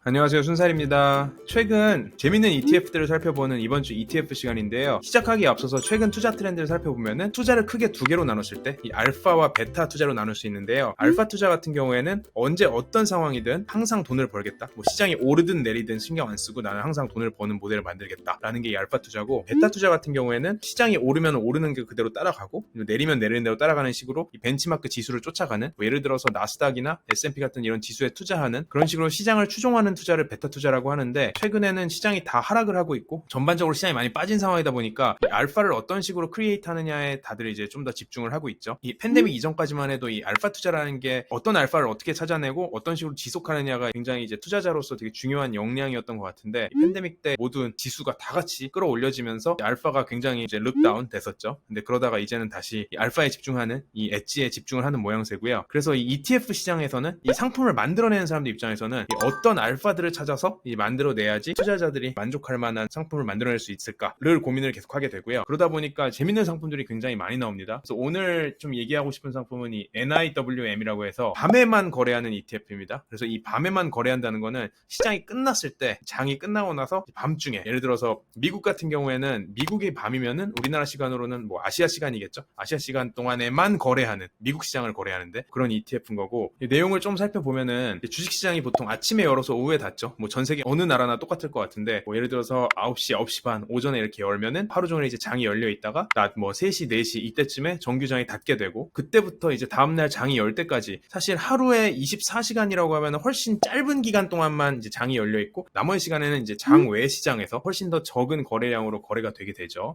안녕하세요, 순살입니다. 최근 재밌는 ETF들을 살펴보는 이번 주 ETF 시간인데요. 시작하기에 앞서서 최근 투자 트렌드를 살펴보면은 투자를 크게 두 개로 나눴을 때 이 알파와 베타 투자로 나눌 수 있는데요. 알파 투자 같은 경우에는 언제 어떤 상황이든 항상 돈을 벌겠다. 뭐 시장이 오르든 내리든 신경 안 쓰고 나는 항상 돈을 버는 모델을 만들겠다라는 게 이 알파 투자고, 베타 투자 같은 경우에는 시장이 오르면 오르는 게 그대로 따라가고 내리면 내리는 대로 따라가는 식으로 이 벤치마크 지수를 쫓아가는, 뭐 예를 들어서 나스닥이나 S&P 같은 이런 지수에 투자하는 그런 식으로 시장을 추종하는 투자를 베타 투자라고 하는데, 최근에는 시장이 다 하락을 하고 있고 전반적으로 시장이 많이 빠진 상황이다 보니까 이 알파를 어떤 식으로 크리에이트 하느냐에 다들 이제 좀 더 집중을 하고 있죠. 이 팬데믹 이전까지만 해도 이 알파 투자라는 게 어떤 알파를 어떻게 찾아내고 어떤 식으로 지속하느냐가 굉장히 이제 투자자로서 되게 중요한 역량이었던 것 같은데, 이 팬데믹 때 모든 지수가 다 같이 끌어올려지면서 알파가 굉장히 이제 룩다운 됐었죠. 근데 그러다가 이제는 다시 이 알파에 집중하는, 이 엣지에 집중을 하는 모양새고요. 그래서 이 ETF 시장에서는 이 상품을 만들어내는 사람들 입장에서는 이 어떤 알파들을 찾아서 이 만들어내야지 투자자들이 만족할 만한 상품을 만들어낼 수 있을까를 고민을 계속하게 되고요. 그러다 보니까 재밌는 상품들이 굉장히 많이 나옵니다. 그래서 오늘 좀 얘기하고 싶은 상품은 이 NIWM이라고 해서 밤에만 거래하는 ETF입니다. 그래서 이 밤에만 거래한다는 거는 시장이 끝났을 때, 장이 끝나고 나서 밤중에, 예를 들어서 미국 같은 경우에는 미국이 밤이면은 우리나라 시간으로는 뭐 아시아 시간이겠죠. 아시아 시간 동안에만 거래하는, 미국 시장을 거래하는데 그런 ETF인 거고, 이 내용을 좀 살펴보면은 주식시장이 보통 아침에 열어서 오후에 닫죠. 뭐 전 세계 어느 나라나 똑같을 것 같은데, 뭐 예를 들어서 9시, 9시 반, 오전에 이렇게 열면은 하루 종일 이제 장이 열려 있다가 낮 뭐 3시, 4시 이때쯤에 정규장이 닫게 되고, 그때부터 이제 다음날 장이 열 때까지 사실 하루에 24시간이라고 하면 훨씬 짧은 기간 동안만 이제 장이 열려 있고, 나머지 시간에는 이제 장 외 시장에서 훨씬 더 적은 거래량으로 거래가 되게 되죠.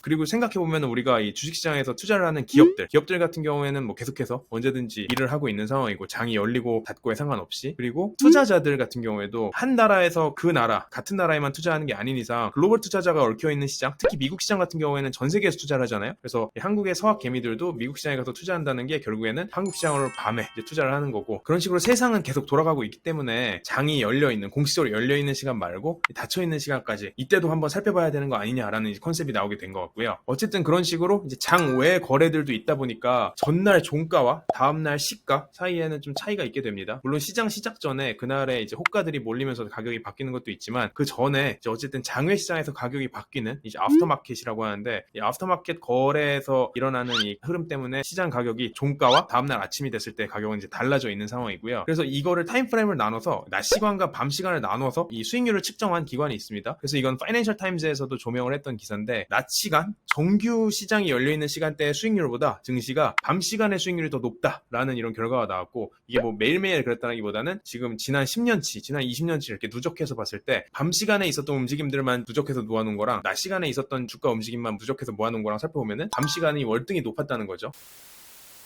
그리고 생각해보면 우리가 이 주식시장에서 투자를 하는 기업들 같은 경우에는 뭐 계속해서 언제든지 일을 하고 있는 상황이고, 장이 열리고 닫고에 상관없이. 그리고 투자자들 같은 경우에도 한 나라에서 그 나라, 같은 나라에만 투자하는 게 아닌 이상 글로벌 투자자가 얽혀있는 시장, 특히 미국 시장 같은 경우에는 전 세계에서 투자를 하잖아요. 그래서 한국의 서학 개미들도 미국 시장에 가서 투자한다는 게 결국에는 한국 시장으로 밤에 이제 투자를 하는 거고, 그런 식으로 세상은 계속 돌아가고 있기 때문에 장이 열려있는, 공식적으로 열려있는 시간 말고 닫혀있는 시간까지 이때도 한번 살펴봐야 되는 거 아니냐라는 컨셉이 나오게 된 것 같고, 어쨌든 그런 식으로 이제 장 외 거래들도 있다 보니까 전날 종가와 다음날 시가 사이에는 좀 차이가 있게 됩니다. 물론 시장 시작 전에 그날에 이제 호가들이 몰리면서 가격이 바뀌는 것도 있지만, 그 전에 이제 어쨌든 장외 시장에서 가격이 바뀌는 이제 아프터마켓이라고 하는데, 이 아프터마켓 거래에서 일어나는 이 흐름 때문에 시장 가격이 종가와 다음날 아침이 됐을 때 가격은 이제 달라져 있는 상황이고요. 그래서 이거를 타임프레임을 나눠서 낮 시간과 밤 시간을 나눠서 이 수익률을 측정한 기관이 있습니다. 그래서 이건 파이낸셜 타임즈에서도 조명을 했던 기사인데, 낮 시간 정규 시장이 열려있는 시간대의 수익률보다 증시가 밤 시간의 수익률이 더 높다라는 이런 결과가 나왔고, 이게 뭐 매일매일 그랬다기보다는 지금 지난 10년치, 지난 20년치 이렇게 누적해서 봤을 때 밤 시간에 있었던 움직임들만 누적해서 모아놓은 거랑 낮 시간에 있었던 주가 움직임만 누적해서 모아놓은 거랑 살펴보면은 밤 시간이 월등히 높았다는 거죠.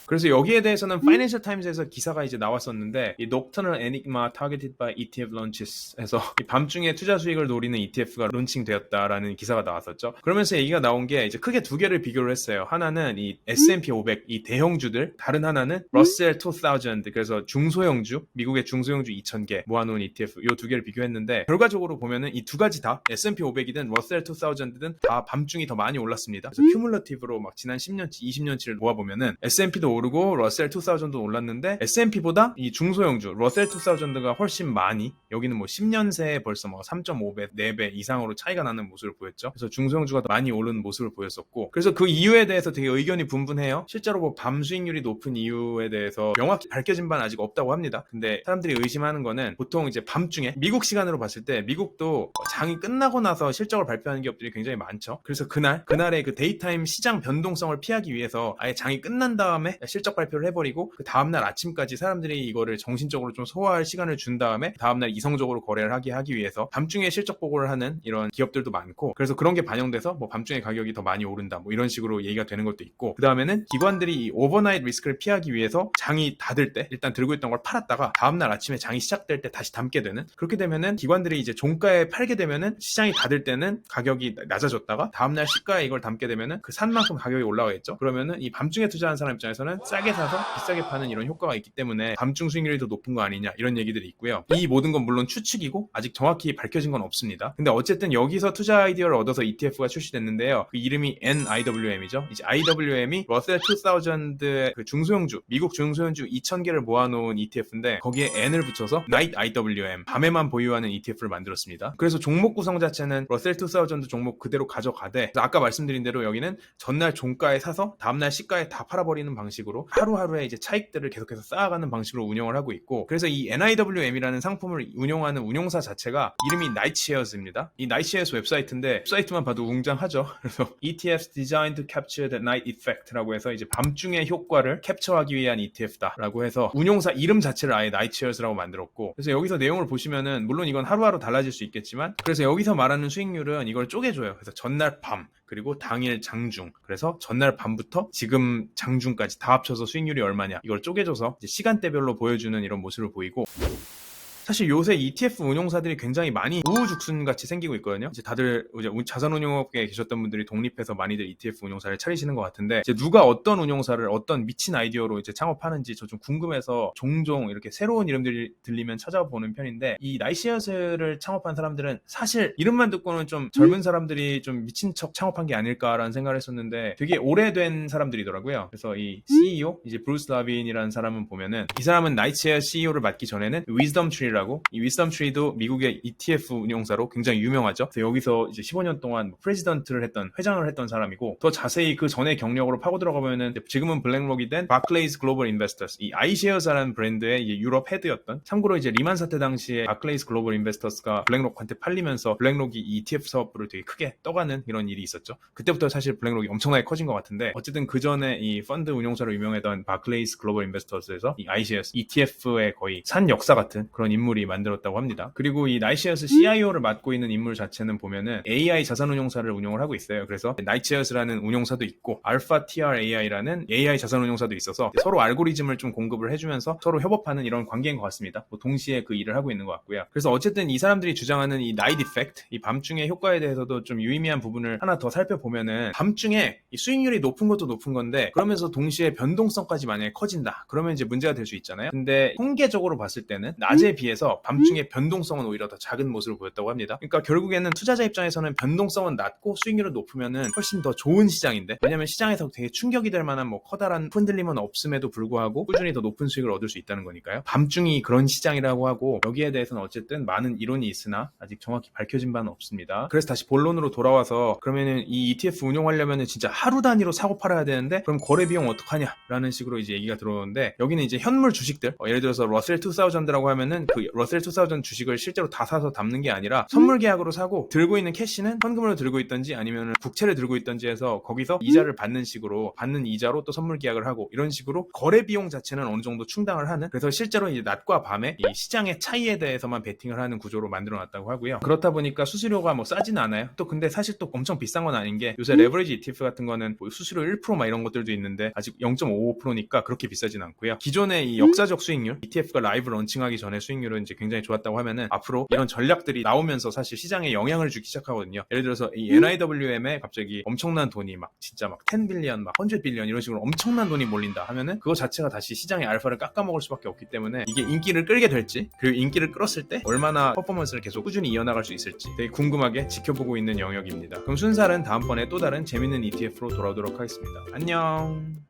그래서 여기에 대해서는 파이낸셜 타임즈에서 기사가 이제 나왔었는데, 이 Nocturnal Enigma Targeted by ETF Launches 해서 이 밤중에 투자 수익을 노리는 ETF가 론칭되었다라는 기사가 나왔었죠. 그러면서 얘기가 나온 게 이제 크게 두 개를 비교를 했어요. 하나는 이 S&P 500, 이 대형주들, 다른 하나는 Russell 2000, 그래서 중소형주, 미국의 중소형주 2000개 모아놓은 ETF, 이 두 개를 비교했는데, 결과적으로 보면은 이 두 가지 다 S&P 500이든 Russell 2000든 다 밤중이 더 많이 올랐습니다. 그래서 큐뮬러티브로 막 지난 10년치, 20년치를 모아보면은 S&P도 오르고 러셀 2000도 올랐는데, S&P보다 이 중소형주 러셀 2000가 훨씬 많이, 여기는 뭐 10년 새에 벌써 뭐 3.5배, 4배 이상으로 차이가 나는 모습을 보였죠. 그래서 중소형주가 더 많이 오르는 모습을 보였었고, 그래서 그 이유에 대해서 되게 의견이 분분해요. 실제로 뭐 밤 수익률이 높은 이유에 대해서 명확히 밝혀진 바는 아직 없다고 합니다. 근데 사람들이 의심하는 거는 보통 이제 밤중에 미국 시간으로 봤을 때, 미국도 장이 끝나고 나서 실적을 발표하는 기업들이 굉장히 많죠. 그래서 그날의 그 데이타임 시장 변동성을 피하기 위해서 아예 장이 끝난 다음에 실적 발표를 해버리고, 그 다음날 아침까지 사람들이 이거를 정신적으로 좀 소화할 시간을 준 다음에 다음날 이성적으로 거래를 하기 위해서 밤중에 실적 보고를 하는 이런 기업들도 많고, 그래서 그런 게 반영돼서 뭐 밤중에 가격이 더 많이 오른다, 뭐 이런 식으로 얘기가 되는 것도 있고, 그 다음에는 기관들이 이 오버나잇 리스크를 피하기 위해서 장이 닫을 때 일단 들고 있던 걸 팔았다가 다음날 아침에 장이 시작될 때 다시 담게 되는, 그렇게 되면은 기관들이 이제 종가에 팔게 되면은 시장이 닫을 때는 가격이 낮아졌다가 다음날 시가에 이걸 담게 되면은 그 산 만큼 가격이 올라가겠죠. 그러면은 이 밤중에 투자하는 사람 입장에서는 투자에서는 싸게 사서 비싸게 파는 이런 효과가 있기 때문에 밤중 수익률이 더 높은 거 아니냐 이런 얘기들이 있고요. 이 모든 건 물론 추측이고 아직 정확히 밝혀진 건 없습니다. 근데 어쨌든 여기서 투자 아이디어를 얻어서 ETF가 출시됐는데요. 그 이름이 NIWM이죠. 이제 IWM이 러셀 2000의 그 중소형주, 미국 중소형주 2000개를 모아놓은 ETF인데 거기에 N을 붙여서 Night IWM, 밤에만 보유하는 ETF를 만들었습니다. 그래서 종목 구성 자체는 러셀 2000 종목 그대로 가져가되 아까 말씀드린 대로 여기는 전날 종가에 사서 다음날 시가에 다 팔아버리는 방식으로 하루하루의 이제 차익들을 계속해서 쌓아가는 방식으로 운영을 하고 있고, 그래서 이 NIWM이라는 상품을 운영하는 운용사 자체가 이름이 Nightshares입니다. 이 Nightshares 웹사이트인데 웹사이트만 봐도 웅장하죠. 그래서 ETFs designed to capture the night effect라고 해서 이제 밤중의 효과를 캡처하기 위한 ETF다라고 해서 운용사 이름 자체를 아예 Nightshares라고 만들었고, 그래서 여기서 내용을 보시면은 물론 이건 하루하루 달라질 수 있겠지만 그래서 여기서 말하는 수익률은 이걸 쪼개줘요. 그래서 전날 밤 그리고 당일 장중, 그래서 전날 밤부터 지금 장중까지 다 합쳐서 수익률이 얼마냐 이걸 쪼개줘서 이제 시간대별로 보여주는 이런 모습을 보이고, 사실 요새 ETF 운용사들이 굉장히 많이 우후죽순같이 생기고 있거든요. 이제 다들 이제 자산운용업계에 계셨던 분들이 독립해서 많이들 ETF 운용사를 차리시는 것 같은데, 이제 누가 어떤 운용사를 어떤 미친 아이디어로 이제 창업하는지 저 좀 궁금해서 종종 이렇게 새로운 이름들이 들리면 찾아보는 편인데, 이 나이시어스를 창업한 사람들은 사실 이름만 듣고는 좀 젊은 사람들이 좀 미친 척 창업한 게 아닐까라는 생각을 했었는데 되게 오래된 사람들이더라고요. 그래서 이 CEO 이제 브루스 라빈이라는 사람은 보면은 이 사람은 나이시어 CEO를 맡기 전에는 위즈덤 트리라고, 이 위즈덤 트리도 미국의 ETF 운용사로 굉장히 유명하죠. 그래서 여기서 이제 15년 동안 프레지던트를 했던, 회장을 했던 사람이고, 더 자세히 그 전에 경력으로 파고 들어가보면은 지금은 블랙록이 된 바클레이스 글로벌 인베스터스, 이 아이쉐어스라는 브랜드의 이제 유럽 헤드였던, 참고로 이제 리만 사태 당시에 바클레이스 글로벌 인베스터스가 블랙록한테 팔리면서 블랙록이 ETF 사업부를 되게 크게 떠가는 이런 일이 있었죠. 그때부터 사실 블랙록이 엄청나게 커진 것 같은데, 어쨌든 그 전에 이 펀드 운용사로 유명했던 바클레이스 글로벌 인베스터스에서 이 아이쉐어스 ETF의 거의 산 역사 같은 그런 인물이 만들었다고 합니다. 그리고 이 나이시어스 CIO를 맡고 있는 인물 자체는 보면은 AI 자산운용사를 운용을 하고 있어요. 그래서 나이시어스라는 운용사도 있고 알파 TRAI라는 AI 자산운용사도 있어서 서로 알고리즘을 좀 공급을 해주면서 서로 협업하는 이런 관계인 것 같습니다. 뭐 동시에 그 일을 하고 있는 것 같고요. 그래서 어쨌든 이 사람들이 주장하는 이 나이트 이펙트, 이 밤중의 효과에 대해서도 좀 유의미한 부분을 하나 더 살펴보면은, 밤중에 이 수익률이 높은 것도 높은 건데 그러면서 동시에 변동성까지 만약에 커진다 그러면 이제 문제가 될 수 있잖아요. 근데 통계적으로 봤을 때는 낮에 비해서 밤중에 변동성은 오히려 더 작은 모습을 보였다고 합니다. 그러니까 결국에는 투자자 입장에서는 변동성은 낮고 수익률은 높으면은 훨씬 더 좋은 시장인데, 왜냐면 시장에서 되게 충격이 될 만한 뭐 커다란 흔들림은 없음에도 불구하고 꾸준히 더 높은 수익을 얻을 수 있다는 거니까요. 밤중이 그런 시장이라고 하고, 여기에 대해서는 어쨌든 많은 이론이 있으나 아직 정확히 밝혀진 바는 없습니다. 그래서 다시 본론으로 돌아와서, 그러면은 이 ETF 운용하려면은 진짜 하루 단위로 사고 팔아야 되는데 그럼 거래 비용 어떡하냐 라는 식으로 이제 얘기가 들어오는데, 여기는 이제 현물 주식들, 예를 들어서 러셀 2000라고 하면은 그 러셀 2000 주식을 실제로 다 사서 담는 게 아니라 선물 계약으로 사고, 들고 있는 캐시는 현금으로 들고 있던지 아니면 국채를 들고 있던지 해서 거기서 이자를 받는 식으로, 받는 이자로 또 선물 계약을 하고, 이런 식으로 거래 비용 자체는 어느 정도 충당을 하는, 그래서 실제로 이제 낮과 밤의 이 시장의 차이에 대해서만 베팅을 하는 구조로 만들어 놨다고 하고요. 그렇다 보니까 수수료가 뭐 싸지는 않아요. 또 근데 사실 또 엄청 비싼 건 아닌 게, 요새 레버리지 ETF 같은 거는 뭐 수수료 1% 막 이런 것들도 있는데 아직 0.55%니까 그렇게 비싸진 않고요. 기존의 이 역사적 수익률, ETF가 라이브 런칭하기 전에 수익률은 이제 굉장히 좋았다고 하면은, 앞으로 이런 전략들이 나오면서 사실 시장에 영향을 주기 시작하거든요. 예를 들어서 이 NIWM에 갑자기 엄청난 돈이 막 진짜 막 10빌리언, 막 100빌리언 이런 식으로 엄청난 돈이 몰린다 하면은 그거 자체가 다시 시장의 알파를 깎아먹을 수밖에 없기 때문에, 이게 인기를 끌게 될지, 그리고 인기를 끌었을 때 얼마나 퍼포먼스를 계속 꾸준히 이어나갈 수 있을지 되게 궁금하게 지켜보고 있는 영역입니다. 그럼 순살은 다음번에 또 다른 재밌는 ETF로 돌아오도록 하겠습니다. 안녕.